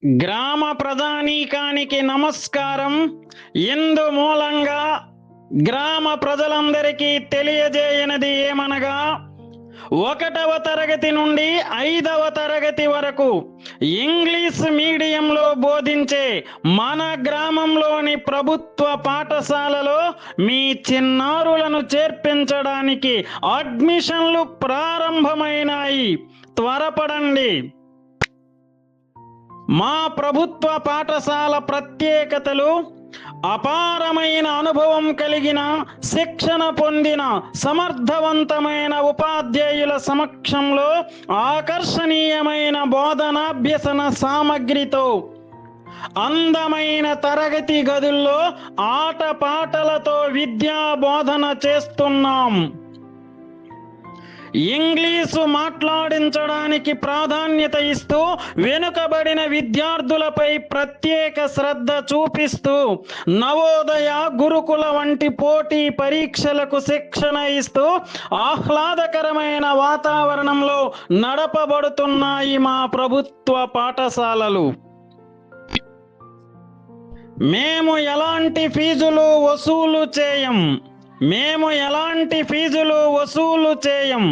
గ్రామ ప్రజానీకానికి నమస్కారం. ఇందు మూలంగా గ్రామ ప్రజలందరికీ తెలియజేయనది ఏమనగా, 1వ తరగతి నుండి 5వ తరగతి వరకు ఇంగ్లీష్ మీడియంలో బోధించే మన గ్రామంలోని ప్రభుత్వ పాఠశాలలో మీ చిన్నారులను చేర్పించడానికి అడ్మిషన్లు ప్రారంభమైనాయి. త్వరపడండి. మా ప్రభుత్వ పాఠశాల ప్రత్యేకతలు: అపారమైన అనుభవం కలిగిన, శిక్షణ పొందిన, సమర్థవంతమైన ఉపాధ్యాయుల సమక్షంలో ఆకర్షణీయమైన బోధనాభ్యసన సామగ్రితో, అందమైన తరగతి గదుల్లో ఆటపాటలతో విద్యా బోధన చేస్తున్నాం. ఇంగ్లీషు మాట్లాడించడానికి ప్రాధాన్యత ఇస్తూ, వెనుకబడిన విద్యార్థులపై ప్రత్యేక శ్రద్ధ చూపిస్తూ, నవోదయ, గురుకుల వంటి పోటీ పరీక్షలకు శిక్షణ ఇస్తూ ఆహ్లాదకరమైన వాతావరణంలో నడపబడుతున్నాయి మా ప్రభుత్వ పాఠశాలలు. మేము ఎలాంటి ఫీజులు వసూలు చేయం.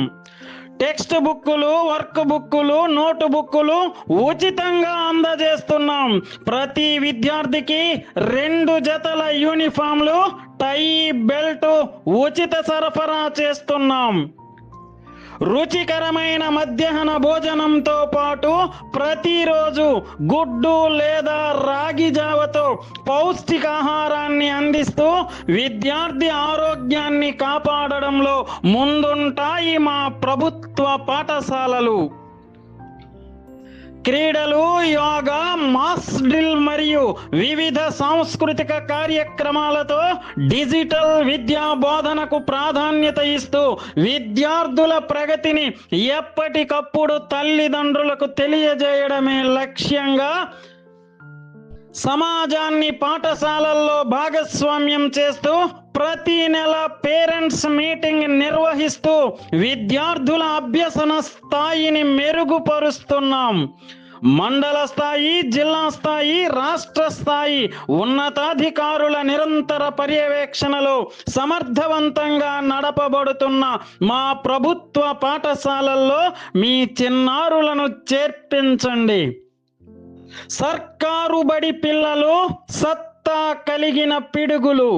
టెక్స్ట్ బుక్కులు, వర్క్ బుక్కులు, నోటు బుక్కులు ఉచితంగా అందజేస్తున్నాం. ప్రతి విద్యార్థికి 2 జతల యూనిఫామ్లు, టై, బెల్ట్ ఉచిత సరఫరా చేస్తున్నాం. రుచికరమైన మధ్యాహ్న భోజనంతో పాటు ప్రతిరోజు గుడ్డు లేదా రాగి జావతో పౌష్టికాహారాన్ని అందిస్తూ విద్యార్థి ఆరోగ్యాన్ని కాపాడడంలో ముందుంటాయి మా ప్రభుత్వ పాఠశాలలు. క్రీడలు, యోగా, మాస్ డ్రిల్ మరియు వివిధ సాంస్కృతిక కార్యక్రమాలతో డిజిటల్ విద్యా బోధనకు ప్రాధాన్యత ఇస్తూ విద్యార్థుల ప్రగతిని ఎప్పటికప్పుడు తల్లిదండ్రులకు తెలియజేయడమే లక్ష్యంగా సమాజాన్ని పాఠశాలల్లో భాగస్వామ్యం చేస్తూ ప్రతి నెల పేరెంట్స్ మీటింగ్ నిర్వహిస్తూ విద్యార్థుల అభ్యసన స్థాయిని మెరుగుపరుస్తున్నాం. మండల స్థాయి, జిల్లా స్థాయి, రాష్ట్ర స్థాయి ఉన్నతాధికారుల నిరంతర పర్యవేక్షణలో సమర్థవంతంగా నడపబడుతున్న మా ప్రభుత్వ పాఠశాలల్లో మీ చిన్నారులను చేర్పించండి. సర్కారు బడి పిల్లలు సత్తా కలిగిన పిడుగులు.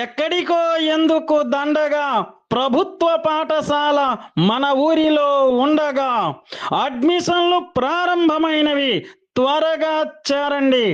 ఎక్కడికో ఎందుకు దండగా ప్రభుత్వ పాఠశాల మన ఊరిలో ఉండగా అడ్మిషన్లు ప్రారంభమైనవి. త్వరగా చేరండి.